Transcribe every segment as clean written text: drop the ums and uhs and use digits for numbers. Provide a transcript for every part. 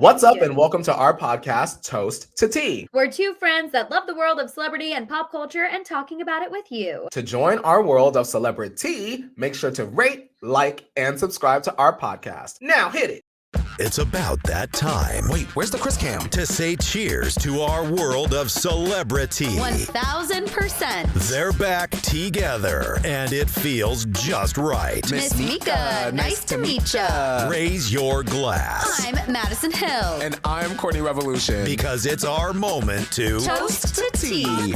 What's up, and welcome to our podcast, Toast to Tea. We're two friends that love the world of celebrity and pop culture and talking about it with you. To join our world of celebrity, make sure to rate, like, and subscribe to our podcast. Now hit it. It's about that time. Wait, where's the Chris Cam? To say cheers to our world of celebrity. 1000%. They're back together, and it feels just right. Miss Mika, nice to meet ya. Raise your glass. I'm Maddison Hill. And I'm Courtney Revolution. Because it's our moment to Toast to tea.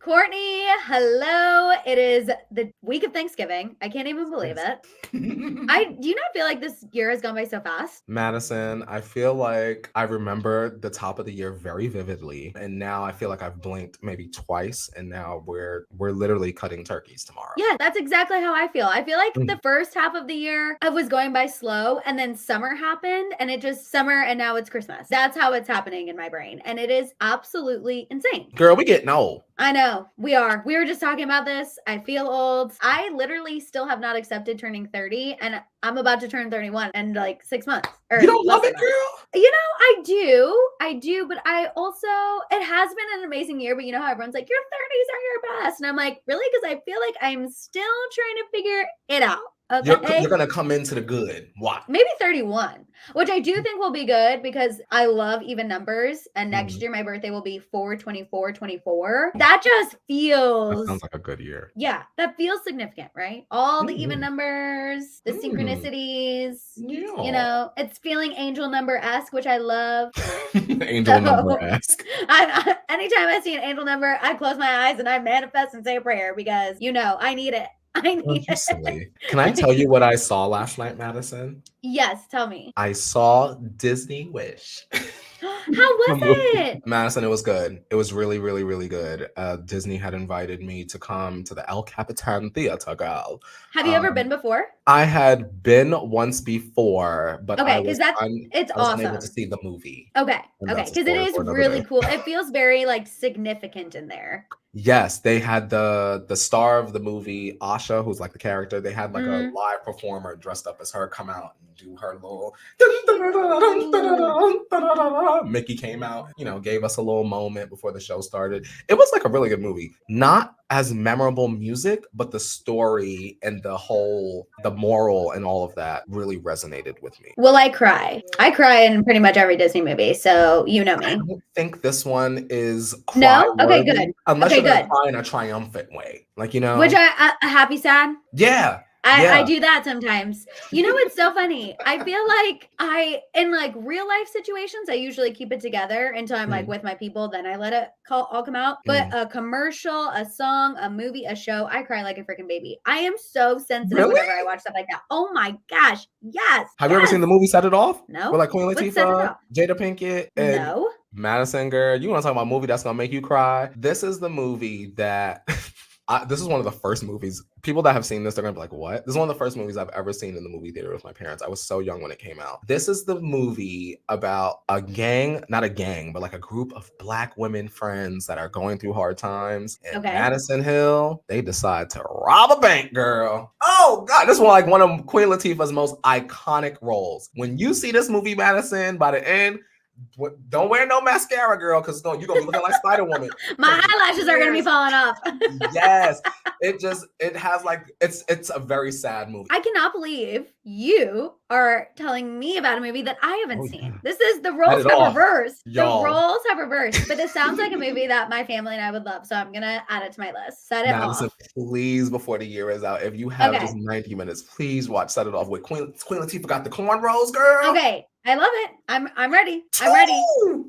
Courtney, hello. It is the week of Thanksgiving. I can't even believe it. Do you not feel like this year has gone by so fast? Madison, I feel like I remember the top of the year very vividly, and now I feel like I've blinked maybe twice, and now we're literally cutting turkeys tomorrow. Yeah, that's exactly how I feel. I feel like the first half of the year I was going by slow, and then summer happened, and it just summer, and now it's Christmas. That's how it's happening in my brain, and it is absolutely insane. Girl, we getting old. I know, we are. We were just talking about this. I feel old. I literally still have not accepted turning 30, and I'm about to turn 31 in like 6 months. You don't love it, girl? You know, I do, but I also, it has been an amazing year, but you know how everyone's like, your 30s are your best. And I'm like, really? Because I feel like I'm still trying to figure it out. Okay. You're going to come into the good. What? Maybe 31, which I do think will be good because I love even numbers. And next year, my birthday will be 4/24/24. That just feels. That sounds like a good year. Yeah, that feels significant, right? All the even numbers, the synchronicities. Yeah. You know, it's feeling angel number-esque, which I love. Angel number-esque. Anytime I see an angel number, I close my eyes and I manifest and say a prayer because, you know, I need it. I need it. Silly. Can I tell you what I saw last night, Maddison? Yes, tell me. I saw Disney Wish. How was it? Maddison, it was good. It was really, really, really good. Disney had invited me to come to the El Capitan Theater, girl. Have you ever been before? I had been once before, but okay, because it's awesome. Unable to see the movie. Okay, because it is really cool. It feels very like significant in there. Yes, they had the star of the movie, Asha, who's like the character. They had like a live performer dressed up as her come out and do her little. Mickey came out, you know, gave us a little moment before the show started. It was like a really good movie. Not as memorable music, but the story and the moral and all of that really resonated with me. Will I cry? I cry in pretty much every Disney movie, so you know me. I don't think this one is no? Okay, good. Unless you're gonna cry in a triumphant way. Like, you know. Which a happy sad? Yeah. I do that sometimes. You know, it's so funny. I feel like in like real life situations, I usually keep it together until I'm like with my people. Then I let it all come out. But a commercial, a song, a movie, a show, I cry like a freaking baby. I am so sensitive whenever I watch stuff like that. Oh my gosh. Yes. Have you ever seen the movie Set It Off? No. With like Queen Latifah, Jada Pinkett, and no. Madison, girl. You want to talk about a movie that's going to make you cry? This is the movie that... this is one of the first movies. People that have seen this, they're going to be like, what? This is one of the first movies I've ever seen in the movie theater with my parents. I was so young when it came out. This is the movie about a gang, not a gang, but like a group of Black women friends that are going through hard times. And Maddison Hill, they decide to rob a bank, girl. Oh, God. This is one of Queen Latifah's most iconic roles. When you see this movie, Madison, by the end, don't wear no mascara, girl, because you're gonna be looking like Spider-Woman. My eyelashes are gonna be falling off. Yes, it has like it's a very sad movie. I cannot believe you are telling me about a movie that I haven't seen. This is the roles have reversed. Y'all. The roles have reversed, but it sounds like a movie that my family and I would love. So I'm gonna add it to my list. Set It Off. Please, before the year is out, if you have just 90 minutes, please watch Set It Off with Queen Latifah got the cornrows, girl. Okay. I love it. I'm ready. I'm ready.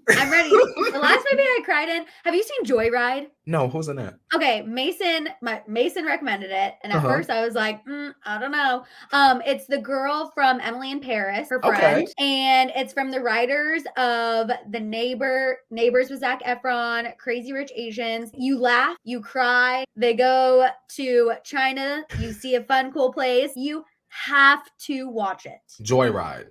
I'm ready. The last movie I cried in. Have you seen Joyride? No, who's in that? Okay, Mason recommended it, and at first I was like, I don't know. It's the girl from Emily in Paris, her friend, and it's from the writers of The Neighbors with Zac Efron, Crazy Rich Asians. You laugh, you cry. They go to China. You see a fun, cool place. You have to watch it. Joyride.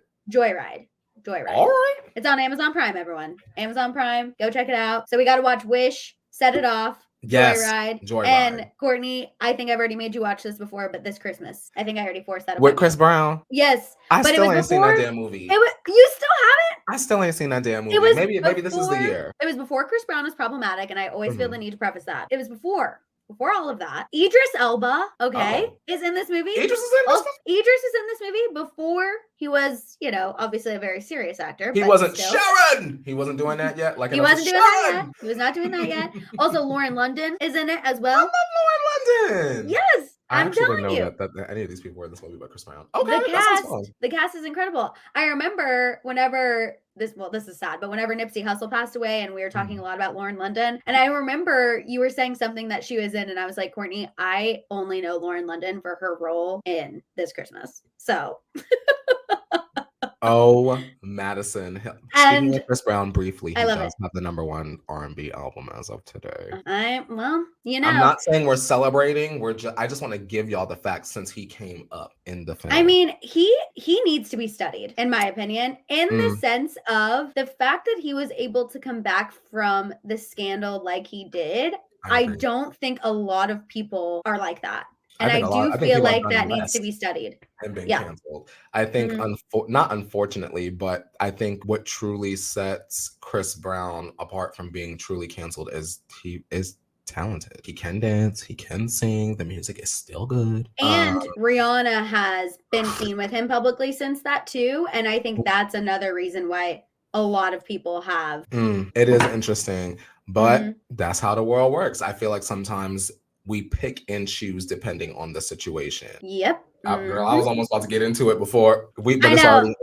All right. It's on Amazon Prime, everyone. Amazon Prime. Go check it out. So we got to watch Wish, Set It Off, Yes. Joyride. Joyride. And Courtney, I think I've already made you watch this before, but this Christmas. I think I already forced that With upon Chris you. Brown? Yes. I but still it was ain't seen before, that damn movie. You still haven't? I still ain't seen that damn movie. It was Maybe this is the year. It was before Chris Brown was problematic, and I always feel the need to preface that. It was before all of that. Idris Elba, is in this movie. Idris is in this movie? Idris is in this movie before he was, obviously a very serious actor. He wasn't Sharon! He wasn't doing that yet? He wasn't doing that yet. He was not doing that yet. Also, Lauren London is in it as well. I love Lauren London! Yes! I I'm telling didn't you. know that any of these people were in this movie but Chris Brown. Okay, the cast is incredible. I remember whenever this is sad, but whenever Nipsey Hussle passed away and we were talking a lot about Lauren London, and I remember you were saying something that she was in, and I was like, Courtney, I only know Lauren London for her role in This Christmas. So Maddison. And Speaking of Chris Brown briefly, he I love does have the #1 R&B album as of today. I'm not saying we're celebrating. I just want to give y'all the facts since he came up in the film. I mean, he needs to be studied, in my opinion, in the sense of the fact that he was able to come back from the scandal like he did. I don't think a lot of people are like that. And I do feel like that needs to be studied. And being canceled. I think, not unfortunately, but I think what truly sets Chris Brown apart from being truly canceled is he is talented. He can dance, he can sing, the music is still good. And Rihanna has been seen with him publicly since that too. And I think that's another reason why a lot of people have. It is interesting, but that's how the world works. I feel like sometimes we pick and choose depending on the situation. Yep. Girl, I was almost about to get into it before I know.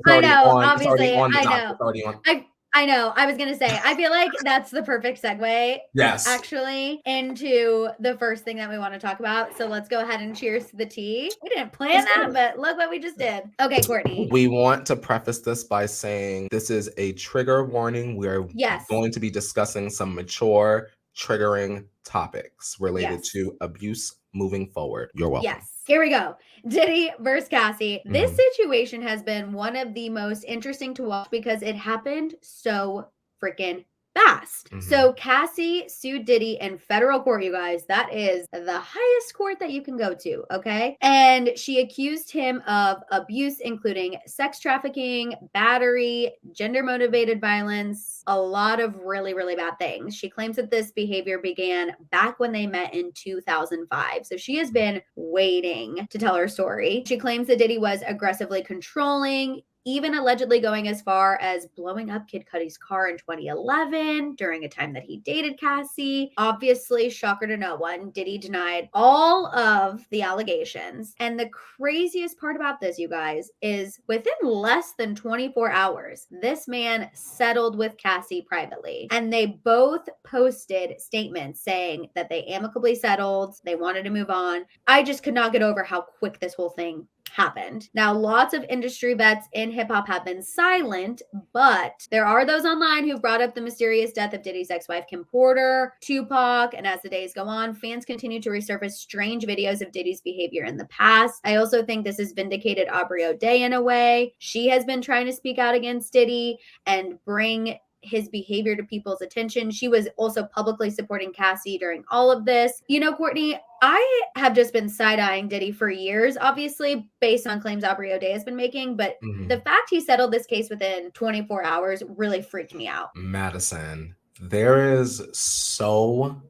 I know. I was going to say, I feel like that's the perfect segue. Yes. Actually, into the first thing that we want to talk about. So let's go ahead and cheers to the tea. We didn't plan that, but look what we just did. Okay, Courtney. We want to preface this by saying this is a trigger warning. We are going to be discussing some mature, triggering topics related to abuse moving forward. You're welcome. Yes. Here we go. Diddy versus Cassie. This situation has been one of the most interesting to watch because it happened so freaking fast. So Cassie sued Diddy in federal court, you guys. That is the highest court that you can go to, okay? And she accused him of abuse, including sex trafficking, battery, gender-motivated violence, a lot of really, really bad things. She claims that this behavior began back when they met in 2005. So she has been waiting to tell her story. She claims that Diddy was aggressively controlling, even allegedly going as far as blowing up Kid Cudi's car in 2011 during a time that he dated Cassie. Obviously, shocker to no one, Diddy denied all of the allegations. And the craziest part about this, you guys, is within less than 24 hours, this man settled with Cassie privately. And they both posted statements saying that they amicably settled, they wanted to move on. I just could not get over how quick this whole thing happened. Now, lots of industry vets in hip hop have been silent, but there are those online who've brought up the mysterious death of Diddy's ex-wife, Kim Porter, Tupac, and as the days go on, fans continue to resurface strange videos of Diddy's behavior in the past. I also think this has vindicated Aubrey O'Day in a way. She has been trying to speak out against Diddy and bring his behavior to people's attention. She was also publicly supporting Cassie during all of this. You know, Courtney, I have just been side-eyeing Diddy for years, obviously, based on claims Aubrey O'Day has been making. But the fact he settled this case within 24 hours really freaked me out. Maddison, there is so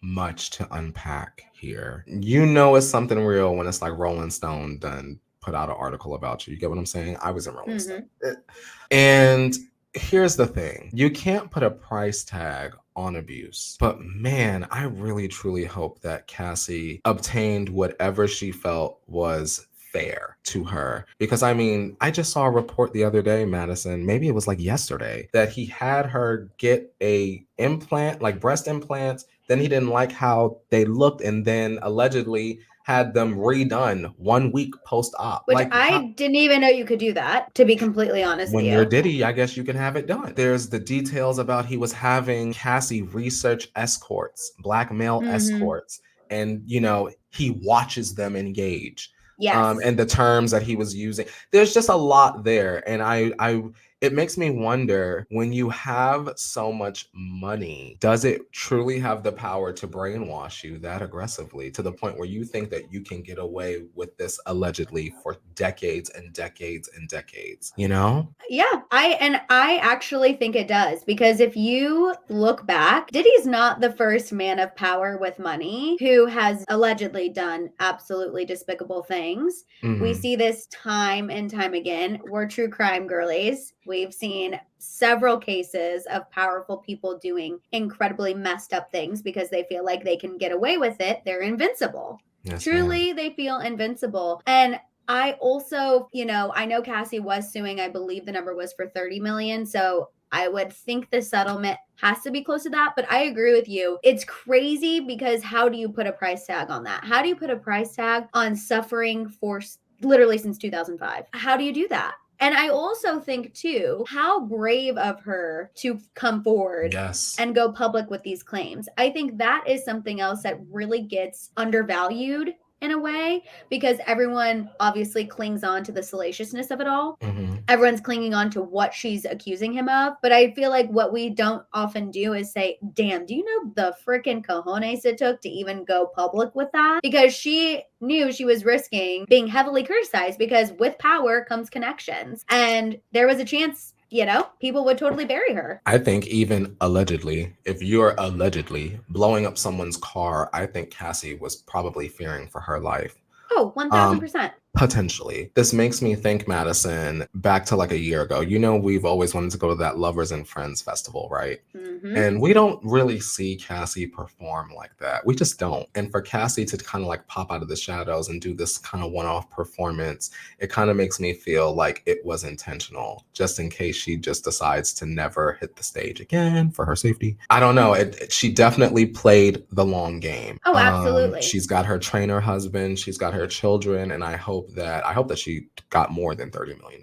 much to unpack here. You know it's something real when it's like Rolling Stone done put out an article about you. You get what I'm saying? I was in Rolling Stone. And here's the thing. You can't put a price tag on abuse. But man, I really truly hope that Cassie obtained whatever she felt was fair to her. Because I mean, I just saw a report the other day, Maddison, maybe it was like yesterday, that he had her get a implant, like breast implants. Then he didn't like how they looked and then allegedly had them redone 1 week post-op. Which I didn't even know you could do that, to be completely honest with you. When you're Diddy, I guess you can have it done. There's the details about he was having Cassie research escorts, black male escorts, and, you know, he watches them engage. Yes. And the terms that he was using. There's just a lot there. And it makes me wonder, when you have so much money, does it truly have the power to brainwash you that aggressively to the point where you think that you can get away with this allegedly for decades and decades and decades, you know? Yeah, I actually think it does, because if you look back, Diddy's not the first man of power with money who has allegedly done absolutely despicable things. We see this time and time again. We're true crime girlies. We've seen several cases of powerful people doing incredibly messed up things because they feel like they can get away with it. They're invincible. Yes, Truly, they feel invincible. And I also, I know Cassie was suing. I believe the number was for 30 million. So I would think the settlement has to be close to that. But I agree with you. It's crazy, because how do you put a price tag on that? How do you put a price tag on suffering for literally since 2005? How do you do that? And I also think, too, how brave of her to come forward and go public with these claims. I think that is something else that really gets undervalued in a way, because everyone obviously clings on to the salaciousness of it all. Everyone's clinging on to what she's accusing him of. But I feel like what we don't often do is say, damn, do you know the freaking cojones it took to even go public with that? Because she knew she was risking being heavily criticized, because with power comes connections. And there was a chance, people would totally bury her. I think even allegedly, if you're allegedly blowing up someone's car, I think Cassie was probably fearing for her life. Oh, 1000%. Potentially. This makes me think, Maddison, back to like a year ago. We've always wanted to go to that Lovers and Friends festival, right? And we don't really see Cassie perform like that. We just don't. And for Cassie to kind of like pop out of the shadows and do this kind of one-off performance, it kind of makes me feel like it was intentional, just in case she just decides to never hit the stage again for her safety. I don't know. She definitely played the long game. Oh, absolutely. She's got her trainer husband. She's got her children. And I hope that she got more than $30 million.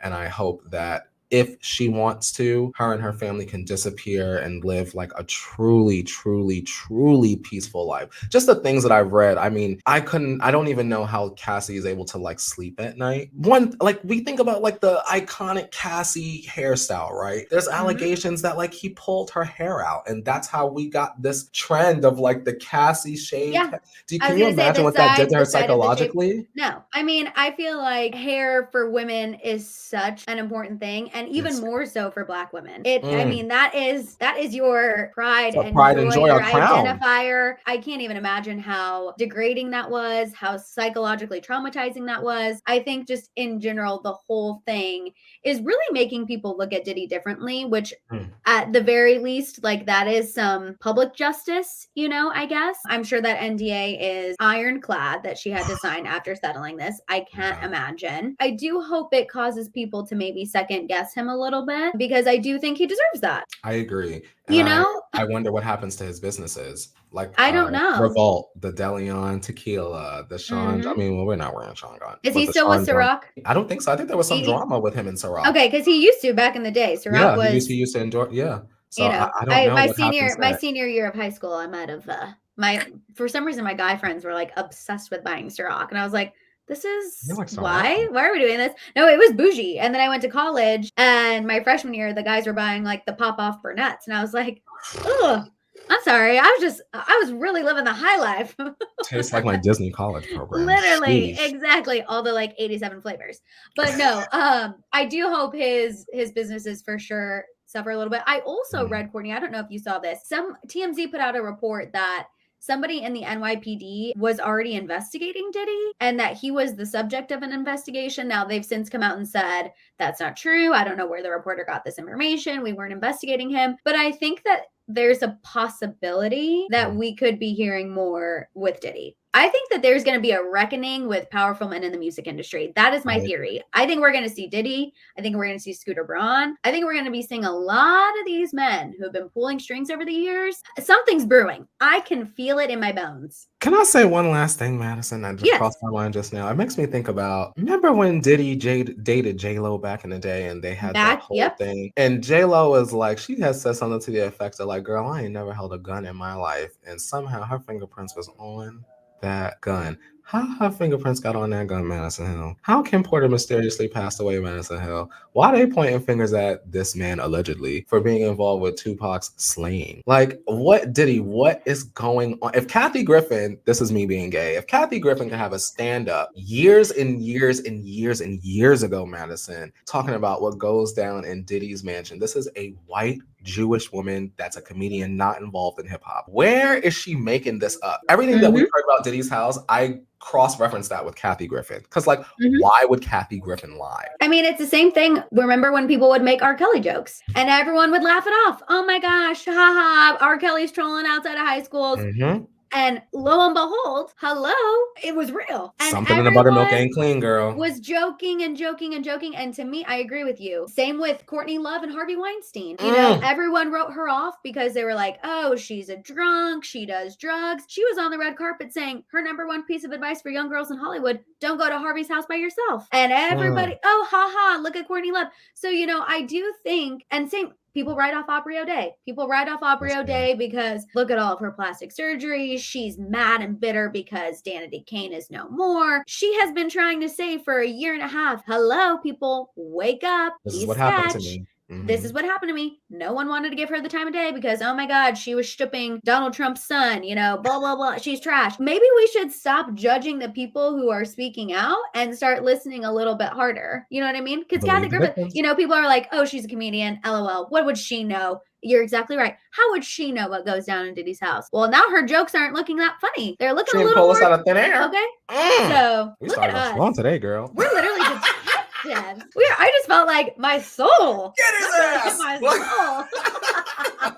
And I hope that if she wants to, her and her family can disappear and live like a truly, truly, truly peaceful life. Just the things that I've read. I mean, I don't even know how Cassie is able to like sleep at night. We think about like the iconic Cassie hairstyle, right? There's allegations that like he pulled her hair out, and that's how we got this trend of like the Cassie shade. Yeah. Can you imagine what that did to her psychologically? No, I mean, I feel like hair for women is such an important thing. And even more so for Black women. I mean, that is your pride and joy, your identifier. I can't even imagine how degrading that was, how psychologically traumatizing that was. I think just in general, the whole thing is really making people look at Diddy differently, which at the very least, like, that is some public justice, I guess. I'm sure that NDA is ironclad that she had to sign after settling this. I can't imagine. I do hope it causes people to maybe second guess him a little bit, because I do think he deserves that. I agree. And I wonder what happens to his businesses. Like, I don't know. Revolt, the Deleon Tequila, the Sean. I mean, we're not wearing Sean Gun. Is he still with Ciroc? I don't think so. I think there was some drama with him and Ciroc. Okay, because he used to back in the day. Ciroc was. He used to endorse. Yeah. So I don't know. My senior year of high school, I might have for some reason my guy friends were like obsessed with buying Ciroc, and I was like, this is why are we doing this? No, it was bougie. And then I went to college, and my freshman year, the guys were buying like the pop off Burnett's. And I was like, oh, I'm sorry. I was really living the high life. Tastes like my Disney college program. Literally. Sheesh. Exactly. All the like 87 flavors. But no, I do hope his businesses for sure suffer a little bit. I also read, Courtney, I don't know if you saw this. Some TMZ put out a report that somebody in the NYPD was already investigating Diddy, and that he was the subject of an investigation. Now, they've since come out and said that's not true. I don't know where the reporter got this information. We weren't investigating him. But I think that there's a possibility that we could be hearing more with Diddy. I think that there's going to be a reckoning with powerful men in the music industry. That is my theory. I think we're going to see Diddy. I think we're going to see Scooter Braun. I think we're going to be seeing a lot of these men who have been pulling strings over the years. Something's brewing. I can feel it in my bones. Can I say one last thing, Maddison? I just crossed my mind just now. It makes me think about, remember when Diddy dated J-Lo back in the day, and they had that whole thing? And J-Lo was like, she has said something to the effect of like, girl, I ain't never held a gun in my life. And somehow her fingerprints was on that gun. How her fingerprints got on that gun, Maddison Hill? How Kim Porter mysteriously passed away, Maddison Hill? Why are they pointing fingers at this man allegedly for being involved with Tupac's slaying? Like, what is going on? If Kathy Griffin, this is me being gay, if Kathy Griffin can have a stand-up years and years and years and years ago, Maddison, talking about what goes down in Diddy's mansion, this is a white Jewish woman that's a comedian not involved in hip hop. Where is she making this up? Everything that we've heard about Diddy's house, I cross-reference that with Kathy Griffin. Because why would Kathy Griffin lie? I mean, it's the same thing. Remember when people would make R. Kelly jokes and everyone would laugh it off? Oh my gosh, haha, R. Kelly's trolling outside of high schools. And lo and behold, hello, it was real. And something in the buttermilk ain't clean, girl. Was joking and joking and joking. And to me, I agree with you. Same with Courtney Love and Harvey Weinstein. You know, everyone wrote her off because they were like, oh, she's a drunk. She does drugs. She was on the red carpet saying her number one piece of advice for young girls in Hollywood, don't go to Harvey's house by yourself. And everybody, oh, haha, look at Courtney Love. So, you know, I do think, and same, people write off Aubrey O'Day. People write off Aubrey O'Day because look at all of her plastic surgery. She's mad and bitter because Danity Kane is no more. She has been trying to say for a year and a half, hello, people, wake up. This is what happened to me. This is what happened to me. No one wanted to give her the time of day because, oh my God, she was stooping Donald Trump's son, you know, blah, blah, blah. She's trash. Maybe we should stop judging the people who are speaking out and start listening a little bit harder. You know what I mean? Because Kathy Griffin, you know, people are like, oh, she's a comedian. LOL. What would she know? You're exactly right. How would she know what goes down in Diddy's house? Well, now her jokes aren't looking that funny. They're looking a little pull us out of thin air. Okay. So we look at us. Strong today, girl. We're literally just I just felt like my soul. Get his ass. My soul.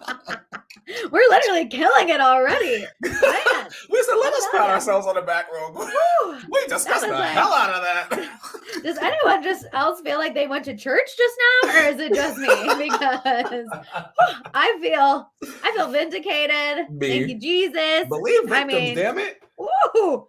We're literally killing it already. Man. We said, let us pat ourselves on the back real quick. We discussed the hell out of that. Does anyone else feel like they went to church just now, or is it just me? Because I feel vindicated. Thank you, Jesus. Believe victims, damn it. Woo!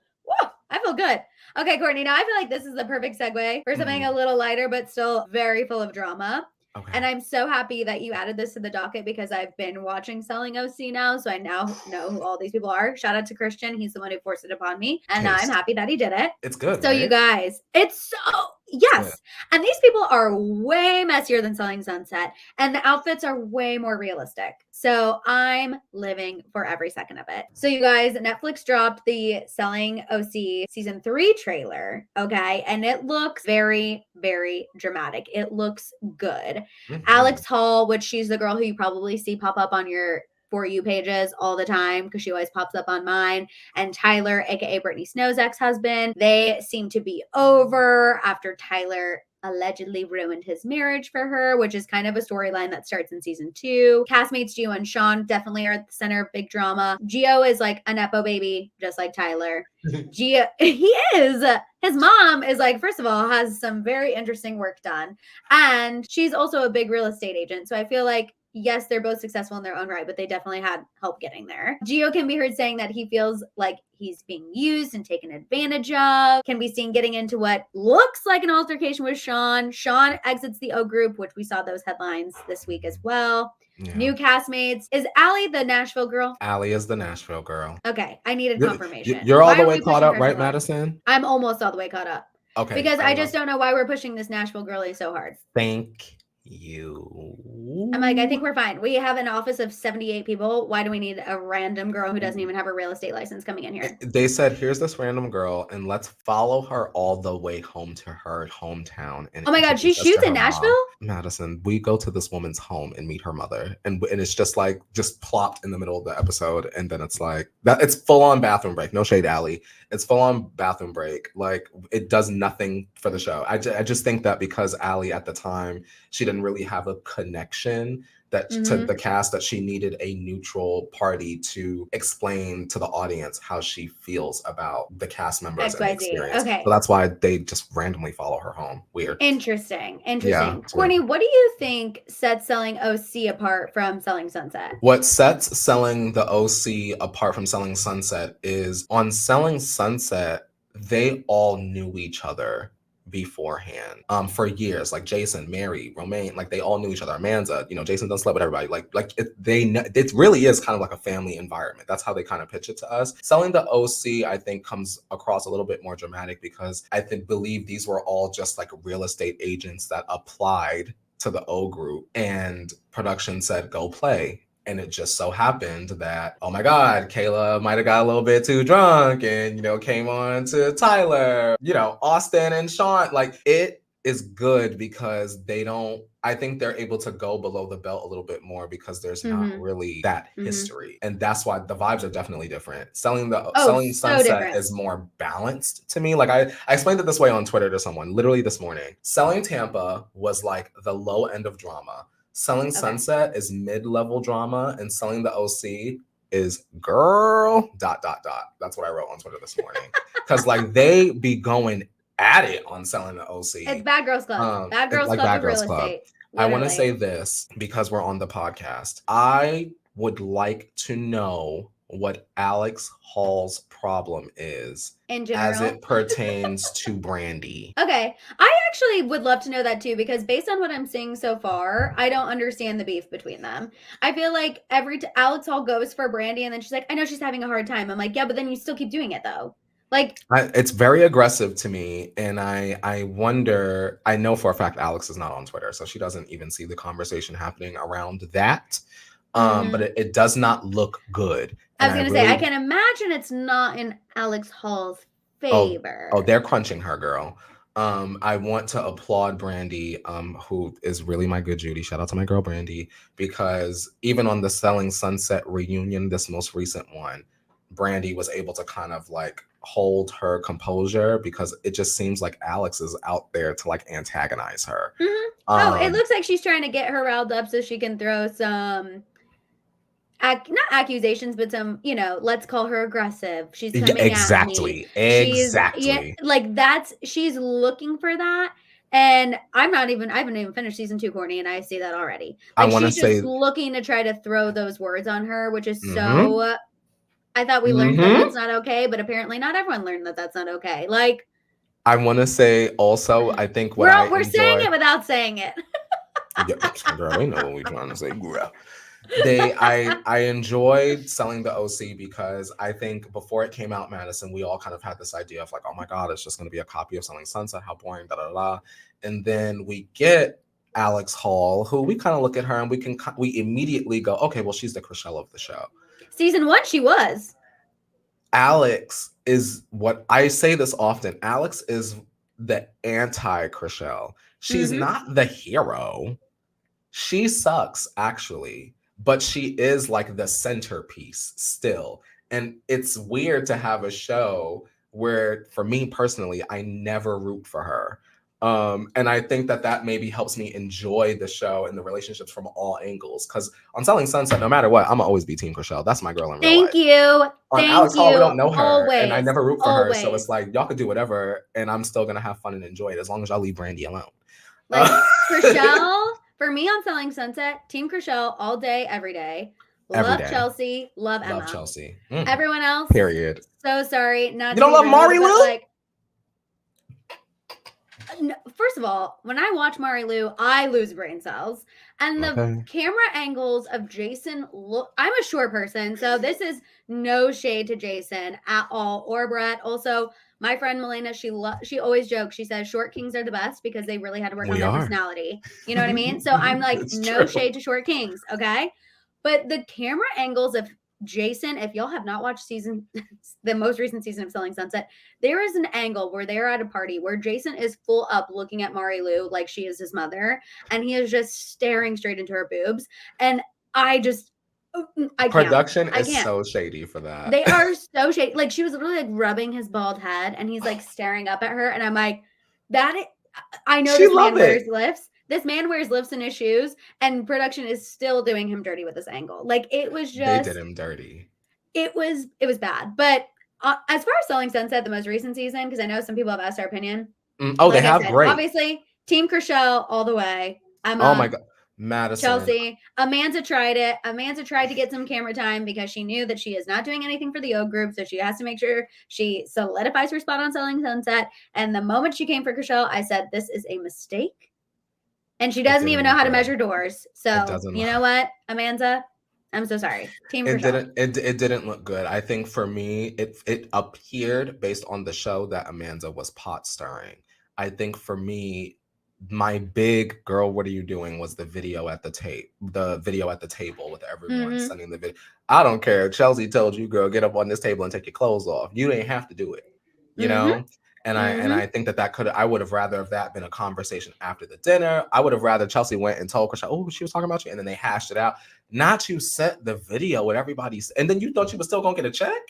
I feel good. Okay, Courtney, now I feel like this is the perfect segue for something a little lighter, but still very full of drama. Okay. And I'm so happy that you added this to the docket because I've been watching Selling OC now. So I now know who all these people are. Shout out to Christian. He's the one who forced it upon me. And I'm happy that he did it. It's good. So right? You guys, it's so, yes. And these people are way messier than Selling Sunset. And the outfits are way more realistic. So I'm living for every second of it. So you guys, Netflix dropped the Selling OC season 3 trailer. Okay. And it looks very, very dramatic. It looks good. Alex Hall, which she's the girl who you probably see pop up on your For You pages all the time because she always pops up on mine, and Tyler, aka Brittany Snow's ex-husband, they seem to be over after Tyler allegedly ruined his marriage for her, which is kind of a storyline that starts in season 2. Castmates Gio and Sean definitely are at the center of big drama. Gio is like a nepo baby, just like Tyler. Gio, he is. His mom is like, first of all, has some very interesting work done. And she's also a big real estate agent. So I feel like, yes, they're both successful in their own right, but they definitely had help getting there. Gio can be heard saying that he feels like he's being used and taken advantage of. Can be seen getting into what looks like an altercation with Sean. Sean exits the O group, which we saw those headlines this week as well. Yeah. New castmates. Is Allie the Nashville girl? Allie is the Nashville girl. Okay, I needed confirmation. You're all the way caught up, right, Maddison? I'm almost all the way caught up. Okay. Because I just don't know why we're pushing this Nashville girlie so hard. Thank you. I'm like, I think we're fine. We have an office of 78 people. Why do we need a random girl who doesn't even have a real estate license coming in here? They said, here's this random girl, and let's follow her all the way home to her hometown. And oh my God, she shoots in Nashville? Madison, we go to this woman's home and meet her mother. And it's just like, just plopped in the middle of the episode. And then it's like, that. It's full on bathroom break. No shade, Allie. It's full on bathroom break. Like, it does nothing for the show. I just think that because Allie at the time, she didn't really have a connection that to the cast, that she needed a neutral party to explain to the audience how she feels about the cast members and the experience. Okay. So that's why they just randomly follow her home. Weird. Interesting. Yeah, Courtney, what do you think sets Selling OC apart from Selling Sunset? What sets Selling the OC apart from Selling Sunset is on Selling Sunset, they all knew each other beforehand for years. Like Jason, Mary, Romaine, like they all knew each other. Amanda, you know, Jason done slept with everybody. It really is kind of like a family environment. That's how they kind of pitch it to us. Selling the OC, I think, comes across a little bit more dramatic because I believe these were all just like real estate agents that applied to the O group and production said, go play. And it just so happened that, oh my God, Kayla might have got a little bit too drunk and, you know, came on to Tyler, you know, Austin and Sean. Like, it is good because I think they're able to go below the belt a little bit more because there's not really that history. And that's why the vibes are definitely different. Selling Sunset different. Is more balanced to me. Like I explained it this way on Twitter to someone literally this morning. Selling Tampa was like the low end of drama. Selling Sunset is mid-level drama, and Selling the OC is girl ... That's what I wrote on Twitter this morning. Because like they be going at it on Selling the OC. It's Bad Girls Club. Bad Girls Club of real estate. Literally. I want to say this because we're on the podcast. I would like to know what Alex Hall's problem is in general as it pertains to Brandy. Okay. I actually would love to know that too, because based on what I'm seeing so far, I don't understand the beef between them. I feel like Alex Hall goes for Brandy and then she's like, I know she's having a hard time. I'm like, yeah, but then you still keep doing it though. Like, it's very aggressive to me. And I wonder, I know for a fact Alex is not on Twitter, so she doesn't even see the conversation happening around that. But it does not look good. I was going to say, I can imagine it's not in Alex Hall's favor. Oh, they're crunching her, girl. I want to applaud Brandy, who is really my good Judy. Shout out to my girl Brandy, because even on the Selling Sunset reunion, this most recent one, Brandy was able to kind of like hold her composure because it just seems like Alex is out there to like antagonize her. It looks like she's trying to get her riled up so she can throw some not accusations, but some, you know, let's call her aggressive. She's coming exactly. at me. She's looking for that. And I haven't even finished season 2, Courtney, and I see that already. Like, she's just looking to try to throw those words on her, which is so. I thought we learned that that's not okay, but apparently not everyone learned that that's not okay. Like, I want to say also, I think we're saying it without saying it. Yeah, girl, we know what we're trying to say, girl. I enjoyed Selling the OC because I think before it came out, Maddison, we all kind of had this idea of like, oh my God, it's just going to be a copy of Selling Sunset. How boring, And then we get Alex Hall, who we kind of look at her and we immediately go, okay, well, she's the Chriselle of the show. Season 1, she was. Alex is what I say this often. Alex is the anti-Chriselle. She's not the hero. She sucks, actually. But she is like the centerpiece still. And it's weird to have a show where, for me personally, I never root for her. And I think that maybe helps me enjoy the show and the relationships from all angles. Because on Selling Sunset, no matter what, I'm gonna always be Team Chriselle. That's my girl in real life. Thank you. On Alex Hall, we don't know her, always, and I never root for her. So it's like y'all could do whatever, and I'm still gonna have fun and enjoy it as long as y'all leave Brandy alone. Like Chriselle, for me on Selling Sunset, Team Chriselle all day, every day. Love Chelsea, love Emma. Love Chelsea. Everyone else, period. So sorry, not. You don't love Mari Lou? Like, no, first of all, when I watch Mari Lou, I lose brain cells. And the camera angles of Jason look. I'm a short person, so this is no shade to Jason at all, or Brett. Also, my friend Melena, she always jokes. She says short kings are the best because they really had to work on their personality. You know what I mean? So I'm like, no shade to short kings, okay? But the camera angles of Jason, if y'all have not watched the most recent season of Selling Sunset, there is an angle where they're at a party where Jason is full up looking at Mari Lou like she is his mother, and he is just staring straight into her boobs. And I can't. Production is so shady for that. They are so shady. Like, she was literally like rubbing his bald head, and he's like staring up at her, and I'm like, I know this man wears lifts. This man wears lifts in his shoes, and production is still doing him dirty with this angle. Like, it was just... They did him dirty. It was bad. But as far as Selling Sunset, the most recent season, because I know some people have asked our opinion. They have, great. Obviously, Team Chriselle all the way. Oh my God. Maddison. Chelsea. Amanda tried it. Amanda tried to get some camera time because she knew that she is not doing anything for the O group. So she has to make sure she solidifies her spot on Selling Sunset. And the moment she came for Chrishell, I said, this is a mistake. And she doesn't even know how to measure doors. So you know what, Amanda? I'm so sorry. Team Chrishell. It didn't look good. I think for me, it appeared based on the show that Amanda was pot stirring. I think for me, my big girl, what are you doing was the video at the table with everyone sending the video. I don't care. Chelsea told you, girl, get up on this table and take your clothes off. You didn't have to do it, you know? And I think I would have rather have that been a conversation after the dinner. I would have rather Chelsea went and told Chrishell, oh, she was talking about you. And then they hashed it out. Not you sent the video with everybody's, and then you thought you was still going to get a check?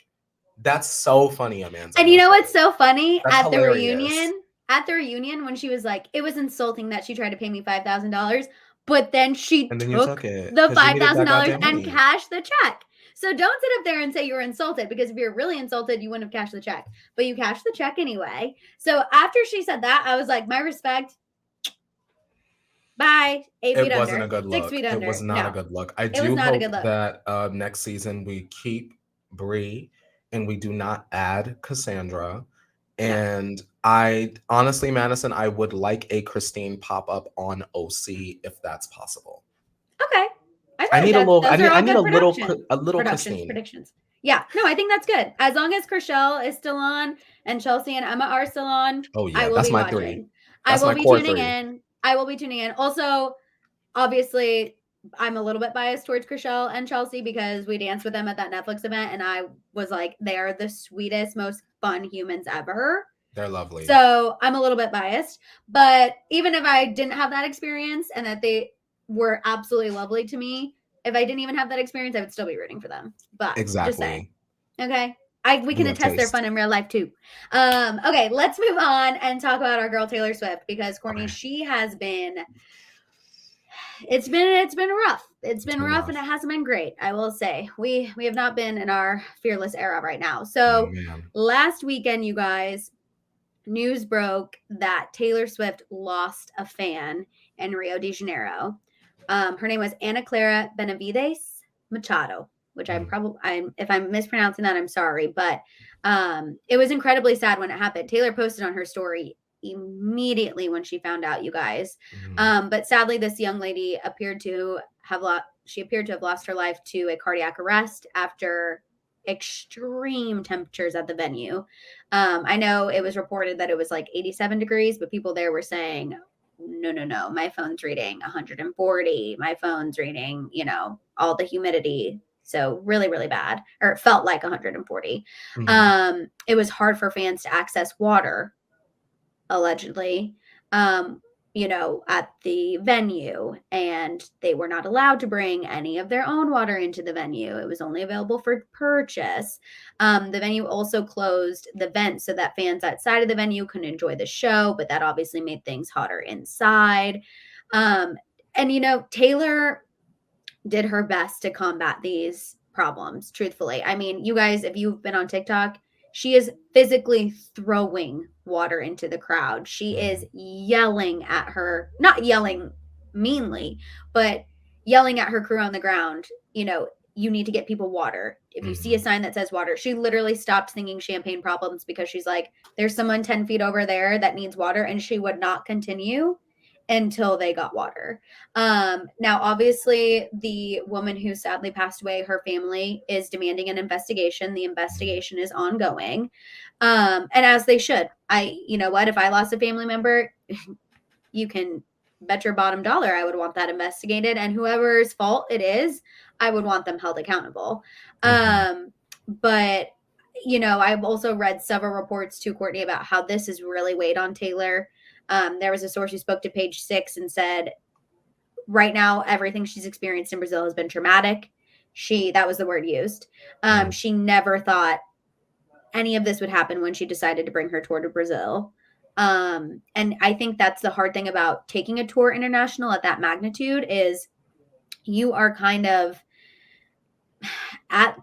That's so funny, Amanda. And you know what's so funny? That's hilarious. At the reunion, when she was like, it was insulting that she tried to pay me $5,000, but then she took the $5,000 and cashed the check. So don't sit up there and say you were insulted, because if you're really insulted, you wouldn't have cashed the check. But you cashed the check anyway. So after she said that, I was like, my respect. Bye. 8 feet under. It wasn't a good look. 6 feet under. It was not a good look. I do hope that next season we keep Brie and we do not add Cassandra. And I honestly, Maddison, I would like a Christine pop up on OC if that's possible. Okay. I need a little Christine. Predictions. Yeah. No, I think that's good. As long as Chrishell is still on and Chelsea and Emma are still on. Oh yeah, that's my three. I will be tuning in. I will be tuning in. Also, obviously, I'm a little bit biased towards Chrishell and Chelsea because we danced with them at that Netflix event, and I was like, they are the sweetest, most fun humans ever. They're lovely. So I'm a little bit biased, but even if I didn't have that experience and that they were absolutely lovely to me, if I didn't even have that experience, I would still be rooting for them. But exactly. Just saying. Okay. We can attest their fun in real life too. Okay, let's move on and talk about our girl Taylor Swift, because Courtney, she has been. It's been rough. It's been rough, and it hasn't been great. I will say we have not been in our fearless era right now. So last weekend, you guys, news broke that Taylor Swift lost a fan in Rio de Janeiro. Her name was Ana Clara Benavides Machado, which if I'm mispronouncing that, I'm sorry, but it was incredibly sad when it happened. Taylor posted on her story immediately when she found out, you guys. But sadly, this young lady appeared to have lost her life to a cardiac arrest after extreme temperatures at the venue. I know it was reported that it was like 87 degrees, but people there were saying, no, my phone's reading 140. My phone's reading, all the humidity. So really, really bad, or it felt like 140. It was hard for fans to access water, allegedly, at the venue, and they were not allowed to bring any of their own water into the venue. It was only available for purchase. The venue also closed the vents so that fans outside of the venue couldn't enjoy the show, but that obviously made things hotter inside. And Taylor did her best to combat these problems, truthfully. I mean, you guys, if you've been on TikTok, she is physically throwing water into the crowd. She is yelling at her, not yelling meanly, but yelling at her crew on the ground. You need to get people water. If you see a sign that says water, she literally stopped singing Champagne Problems because she's like, there's someone 10 feet over there that needs water. And she would not continue until they got water. Now, obviously, the woman who sadly passed away, her family is demanding an investigation. The investigation is ongoing. And as they should. If I lost a family member, you can bet your bottom dollar I would want that investigated. And whoever's fault it is, I would want them held accountable. But, I've also read several reports to Courtney about how this has really weighed on Taylor. There was a source who spoke to Page 6 and said, right now, everything she's experienced in Brazil has been traumatic. That was the word used. She never thought any of this would happen when she decided to bring her tour to Brazil. And I think that's the hard thing about taking a tour international at that magnitude is you are kind of at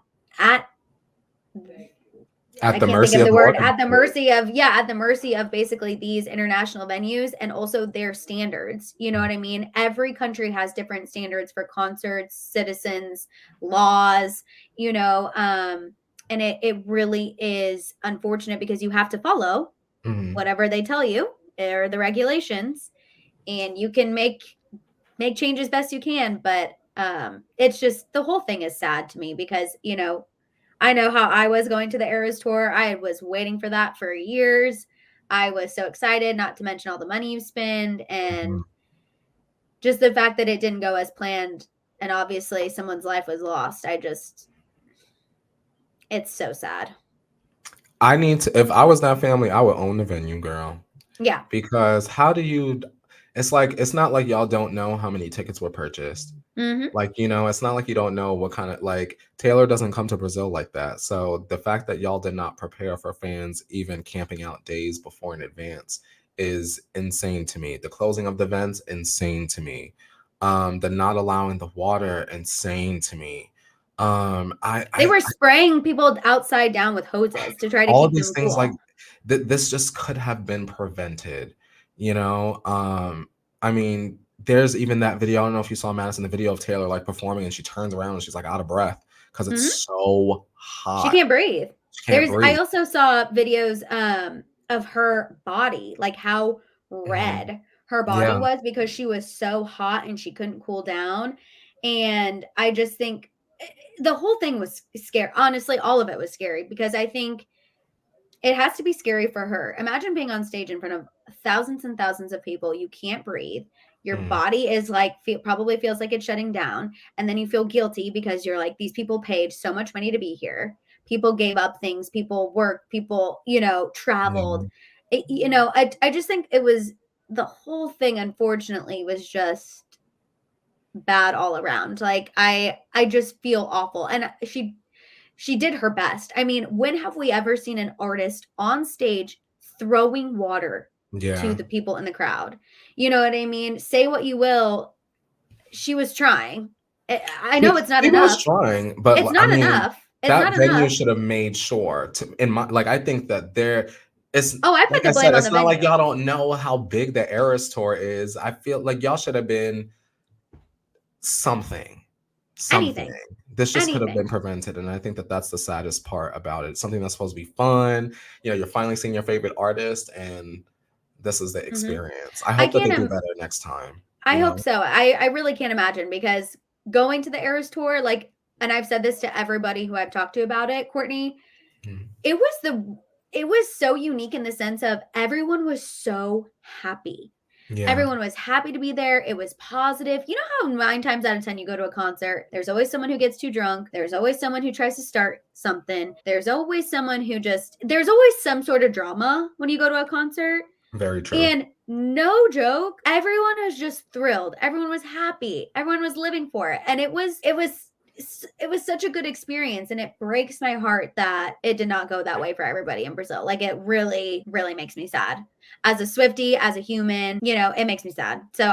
At I the can't think mercy of of the the word, at the organizers. mercy of basically these international venues and also their standards. You know what I mean? Every country has different standards for concerts, citizens, laws, you know, and it really is unfortunate because you have to follow whatever they tell you or the regulations, and you can make changes best you can, but it's just, the whole thing is sad to me because, you know, I know how I was going to the Eras tour. I was waiting for that for years. I was so excited, not to mention all the money you spend and just the fact that it didn't go as planned and obviously someone's life was lost. It's so sad. I need to, if I was that family, I would own the venue, girl. Yeah. Because how do you, it's like, it's not like y'all don't know how many tickets were purchased. Like, you know, it's not like you don't know what kind of, like, Taylor doesn't come to Brazil like that. So the fact that y'all did not prepare for fans even camping out days before in advance is insane to me. The closing of the events, insane to me. The not allowing the water, insane to me. They were spraying people outside down with hoses to try to all keep these them things cool. like this just could have been prevented, you know. I mean, there's even that video, I don't know if you saw Maddison, the video of Taylor like performing and she turns around and she's like out of breath because it's so hot. She can't breathe. She can't breathe. I also saw videos of her body, like how red her body was because she was so hot and she couldn't cool down. And I just think the whole thing was scary. Honestly, all of it was scary because I think it has to be scary for her. Imagine being on stage in front of thousands and thousands of people. You can't breathe. Your body is like, probably feels like it's shutting down. And then you feel guilty because you're like, these people paid so much money to be here. People gave up things. People worked. People, you know, traveled. You know, I just think it was, the whole thing, unfortunately, was just bad all around. Like, I just feel awful. And she did her best. I mean, when have we ever seen an artist on stage throwing water to the people in the crowd? You know what I mean? Say what you will, she was trying. I know it's not enough. She was trying, but it's not enough. It's that not venue enough. should have made sure to, in my, like, I think that there is, I put like the I blame said, on it's the not like venue. y'all don't know how big the Eras tour is. I feel like y'all should have been something. Anything. This just could have been prevented, and I think that that's the saddest part about it. Something that's supposed to be fun, you know, you're finally seeing your favorite artist, and this is the experience. I hope that they do better next time. I hope so. I really can't imagine, because going to the Eras tour, like, and I've said this to everybody who I've talked to about it, Courtney, it was so unique in the sense of everyone was so happy. Everyone was happy to be there. It was positive. You know how 9 times out of 10 you go to a concert, there's always someone who gets too drunk. There's always someone who tries to start something. There's always someone who there's always some sort of drama when you go to a concert. Very true. And no joke, everyone was just thrilled. Everyone was happy. Everyone was living for it. And it was such a good experience, and it breaks my heart that it did not go that way for everybody in Brazil. Like, it really, really makes me sad. As a Swiftie, as a human, you know, it makes me sad. So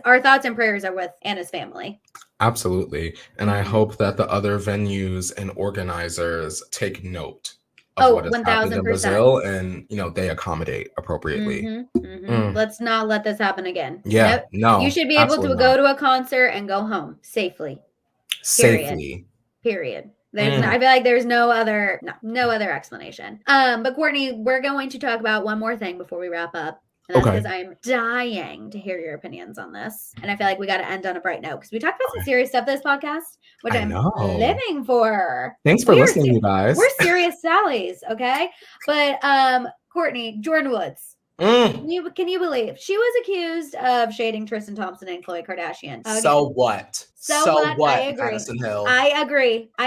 our thoughts and prayers are with Anna's family. Absolutely. And I hope that the other venues and organizers take note of what is happening in Brazil, and, you know, they accommodate appropriately. Let's not let this happen again. Yeah, no. You should be able to go to a concert and go home safely. Period. I feel like there's no other explanation. But Courtney, we're going to talk about one more thing before we wrap up. And that's because I'm dying to hear your opinions on this. And I feel like we got to end on a bright note, because we talked about some serious stuff this podcast, which I'm living for. Thanks for listening, you guys. We're serious Sallies, okay? But Courtney, Jordyn Woods. Can you believe she was accused of shading Tristan Thompson and Khloe Kardashian? Again. So what? I agree. Maddison Hill. I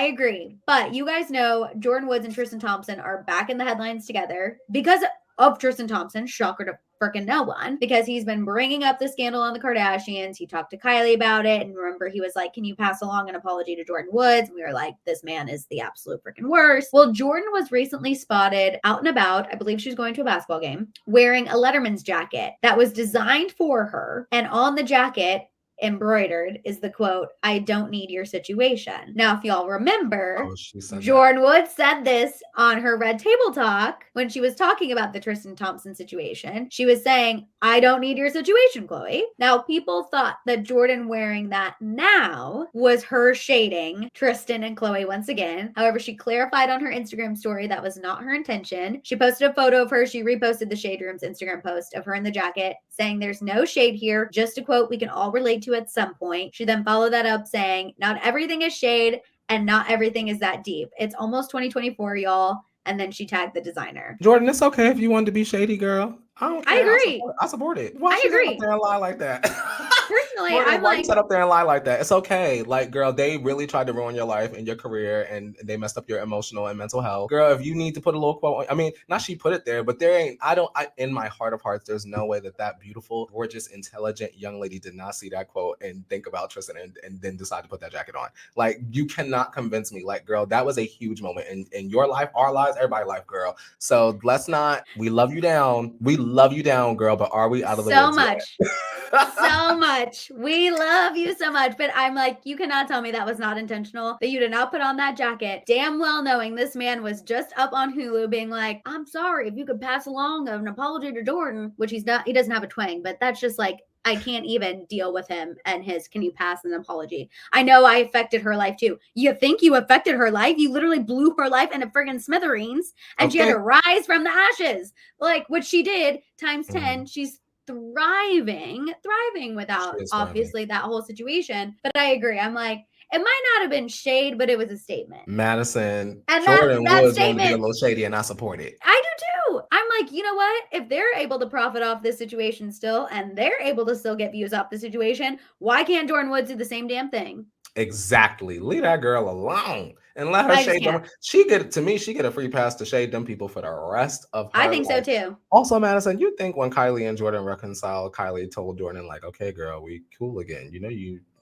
agree. But you guys know Jordyn Woods and Tristan Thompson are back in the headlines together because of Tristan Thompson. Shocker to freaking no one, because he's been bringing up the scandal on the Kardashians. He talked to Kylie about it, and remember, he was like, can you pass along an apology to Jordyn Woods? And we were like, this man is the absolute freaking worst. Well, Jordyn was recently spotted out and about, I believe she was going to a basketball game, wearing a Letterman's jacket that was designed for her, and on the jacket embroidered is the quote, "I don't need your situation." Now, if y'all remember, Jordyn Woods said this on her Red Table Talk when she was talking about the Tristan Thompson situation. She was saying, "I don't need your situation, Khloe." Now, people thought that Jordyn wearing that now was her shading Tristan and Khloe once again. However, she clarified on her Instagram story that was not her intention. She posted a photo of her. She reposted the Shade Room's Instagram post of her in the jacket, saying, "There's no shade here. Just a quote we can all relate to at some point." She then followed that up saying, "Not everything is shade and not everything is that deep. It's almost 2024, y'all." And then she tagged the designer. Jordyn, it's okay if you want to be shady, girl. I don't care. I agree. I support it. Why I agree. Sit up there and lie like that? Personally, Jordyn, I'm why like, you sit up there and lie like that? It's okay. Like, girl, they really tried to ruin your life and your career, and they messed up your emotional and mental health. Girl, if you need to put a little quote on, I mean, not she put it there, but there ain't, in my heart of hearts, there's no way that beautiful, gorgeous, intelligent young lady did not see that quote and think about Tristan and then decide to put that jacket on. Like, you cannot convince me. Like, girl, that was a huge moment in your life, our lives, everybody's life, girl. So let's not, we love you down. We love you down, girl, but are we out of the woods yet? So much. We love you so much. But I'm like, you cannot tell me that was not intentional, that you did not put on that jacket, damn well knowing this man was just up on Hulu being like, "I'm sorry, if you could pass along an apology to Jordyn," which he doesn't have a twang, but that's just like, I can't even deal with him and his, "Can you pass an apology?" I know I affected her life too. You think you affected her life? You literally blew her life into friggin' smithereens, and she had to rise from the ashes. Like, what she did times 10, she's thriving without obviously that whole situation. But I agree. I'm like, it might not have been shade, but it was a statement. Maddison, and Jordyn Woods wanted to be a little shady, and I support it. I do too. I'm like, you know what? If they're able to profit off this situation still, and they're able to still get views off the situation, why can't Jordyn Woods do the same damn thing? Exactly. Leave that girl alone and let her shade them. She get a free pass to shade them people for the rest of her I think life. so too. Also, Maddison, you think when Kylie and Jordyn reconciled, Kylie told Jordyn, like, "Okay, girl, we cool again. You know,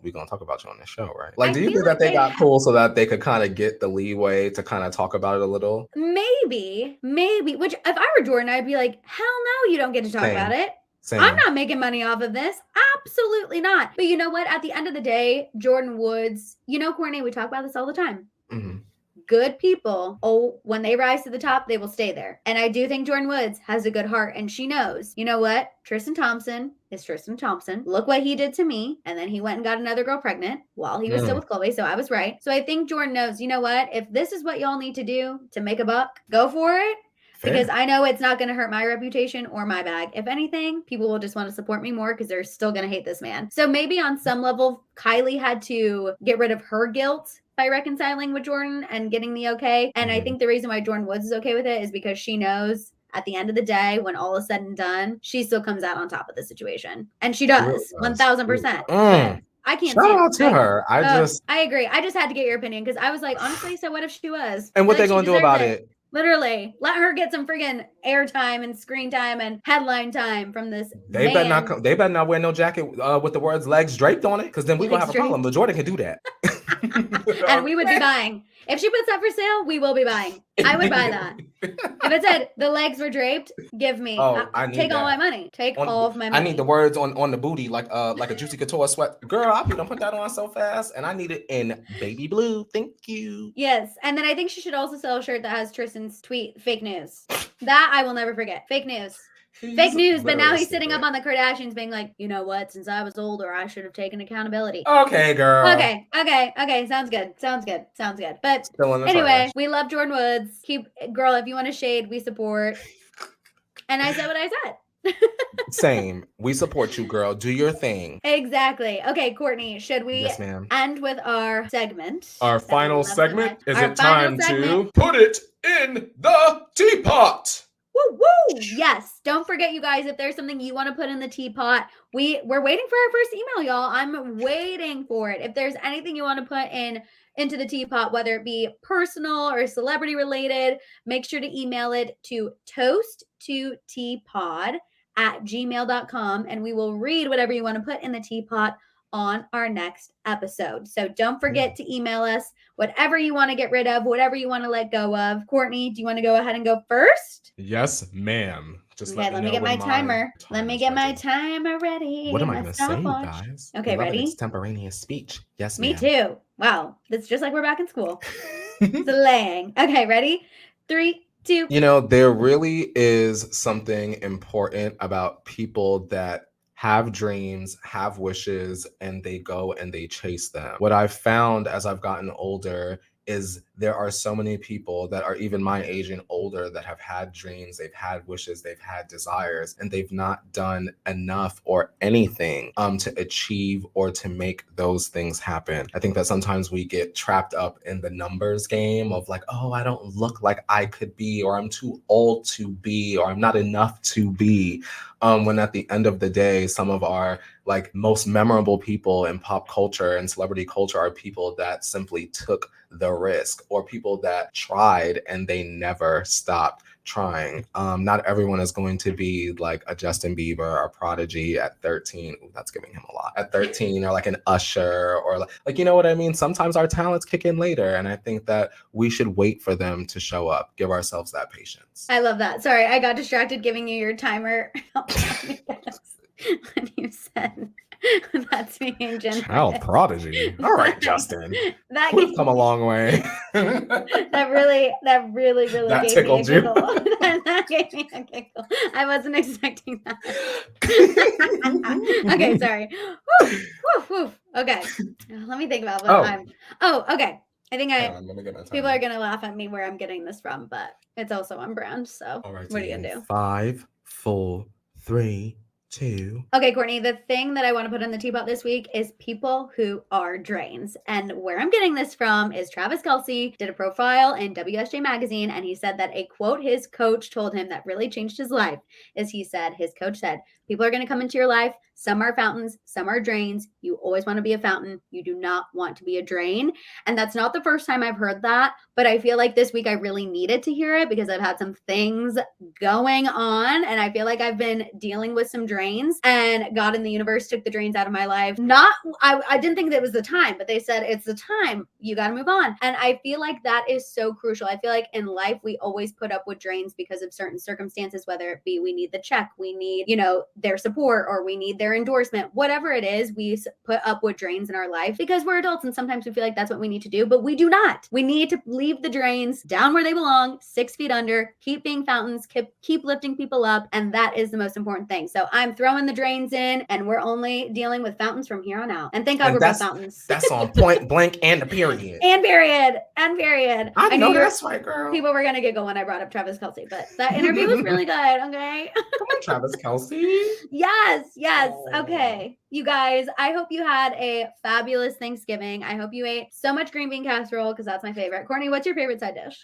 we gonna talk about you on this show, right?" Like, do you think that they got cool so that they could kind of get the leeway to kind of talk about it a little? Maybe. Which, if I were Jordyn, I'd be like, hell no, you don't get to talk about it. Same. I'm not making money off of this. Absolutely not. But you know what? At the end of the day, Jordyn Woods, you know, Courtney, we talk about this all the time. Mm-hmm. Good people, when they rise to the top, they will stay there. And I do think Jordyn Woods has a good heart, and she knows, you know what? Tristan Thompson is Tristan Thompson. Look what he did to me. And then he went and got another girl pregnant while he was still with Khloe. So I was right. So I think Jordyn knows, you know what? If this is what y'all need to do to make a buck, go for it. Because I know it's not going to hurt my reputation or my bag. If anything, people will just want to support me more because they're still going to hate this man. So maybe on some level, Kylie had to get rid of her guilt by reconciling with Jordyn and getting the okay. And I think the reason why Jordyn Woods is okay with it is because she knows at the end of the day, when all is said and done, she still comes out on top of the situation. And she does, 1000%. I can't shout out to her. I agree. I just had to get your opinion because I was like, honestly, so what if she was? And what they going to do about it? Literally, let her get some friggin' airtime and screen time and headline time from this. They better not wear no jacket with the words "legs draped" on it, because then we gonna have a problem. But Jordyn can do that, and we would be buying. If she puts that for sale, we will be buying. I would buy that. If it said the legs were draped, give me. Take all my money. Take all of my money. I need the words on the booty, like a Juicy Couture sweat. Girl, I'll be gonna put that on so fast, and I need it in baby blue. Thank you. Yes, and then I think she should also sell a shirt that has Tristan's tweet, "Fake news." That I will never forget. Fake news. Fake news, but now he's sitting up on the Kardashians being like, you know what? Since I was older, I should have taken accountability. Okay, girl. Okay. Sounds good. But anyway, we love Jordyn Woods. Girl, if you want to shade, we support. And I said what I said. Same. We support you, girl. Do your thing. Exactly. Okay, Courtney, should we end with our segment? Our final segment? Is it time to put it in the teapot? Woo woo! Yes. Don't forget, you guys, if there's something you want to put in the teapot, we're waiting for our first email, y'all. I'm waiting for it. If there's anything you want to put into the teapot, whether it be personal or celebrity related, make sure to email it to toast2teapod@gmail.com, and we will read whatever you want to put in the teapot on our next episode. So don't forget to email us whatever you want to get rid of, whatever you want to let go of. Courtney, do you want to go ahead and go first? Yes, ma'am. Just Okay, let me get my timer. Let me get my timer ready. What am I going to say, you stopwatch. guys? Okay, Beloved ready? Extemporaneous speech. Yes, Me ma'am. too. Wow, it's just like we're back in school. Slang. Okay, ready? 3, 2. You know, there really is something important about people that have dreams, have wishes, and they go and they chase them. What I've found as I've gotten older is there are so many people that are even my age and older that have had dreams, they've had wishes, they've had desires, and they've not done enough or anything to achieve or to make those things happen. I think that sometimes we get trapped up in the numbers game of like, oh, I don't look like I could be, or I'm too old to be, or I'm not enough to be. When at the end of the day, some of our like most memorable people in pop culture and celebrity culture are people that simply took the risk, or people that tried and they never stopped trying. Not everyone is going to be like a Justin Bieber or Prodigy at 13. Ooh, that's giving him a lot. At 13, or like an Usher, or like, you know what I mean? Sometimes our talents kick in later, and I think that we should wait for them to show up. Give ourselves that patience. I love that. Sorry, I got distracted giving you your timer. When you said that's being generous. Child prodigy. All right, Justin. That We've come a long way. that really that gave tickled me a you. giggle. That gave me a giggle. I wasn't expecting that. Okay, sorry. Woo, woo, woo. Okay, let me think about what I'm. Oh, okay. I think people are gonna laugh at me where I'm getting this from, but it's also on brand. So all right, what are you gonna do? 5, 4, 3, 2. Okay, Courtney, the thing that I want to put in the teapot this week is people who are drains. And where I'm getting this from is Travis Kelce did a profile in WSJ Magazine, and he said that a quote his coach told him that really changed his life is his coach said, people are going to come into your life. Some are fountains, some are drains. You always want to be a fountain. You do not want to be a drain. And that's not the first time I've heard that, but I feel like this week I really needed to hear it because I've had some things going on, and I feel like I've been dealing with some drains, and God and the universe took the drains out of my life. I didn't think that was the time, but they said it's the time. You got to move on. And I feel like that is so crucial. I feel like in life we always put up with drains because of certain circumstances, whether it be we need the check, we need, their support, or we need their endorsement, whatever it is, we put up with drains in our life because we're adults and sometimes we feel like that's what we need to do, but we do not. We need to leave the drains down where they belong, 6 feet under, keep being fountains, keep lifting people up, and that is the most important thing. So I'm throwing the drains in, and we're only dealing with fountains from here on out. And thank God we're both fountains. That's on point blank and a period. And period. I know that's right, girl. People were gonna giggle when I brought up Travis Kelce, but that interview was really good. Okay. Come on, Travis Kelce. Yes. Okay. You guys, I hope you had a fabulous Thanksgiving. I hope you ate so much green bean casserole because that's my favorite. Courtney, what's your favorite side dish?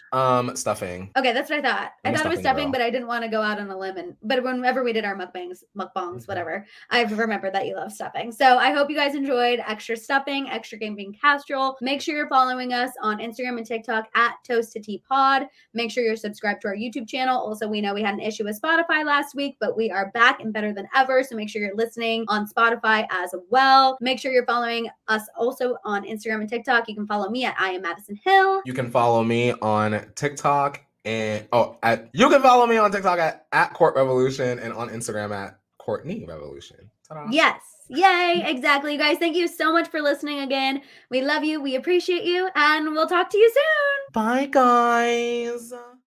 Stuffing. Okay, that's what I thought. I thought it was stuffing, girl. but I didn't want to go out on a limb. But whenever we did our mukbangs, whatever, I've remembered that you love stuffing. So I hope you guys enjoyed extra stuffing, extra green bean casserole. Make sure you're following us on Instagram and TikTok at Toast to Tea Pod. Make sure you're subscribed to our YouTube channel. Also, we know we had an issue with Spotify last week, but we are back and better than ever. So make sure you're listening on Spotify as well. Make sure you're following us also on Instagram and TikTok. You can follow me at I am Maddison Hill. You can follow me on TikTok and you can follow me on TikTok at Court Revolution and on Instagram at Courtney Revolution. Ta-da. Yes. Yay. Exactly. You guys, thank you so much for listening again. We love you. We appreciate you. And we'll talk to you soon. Bye, guys.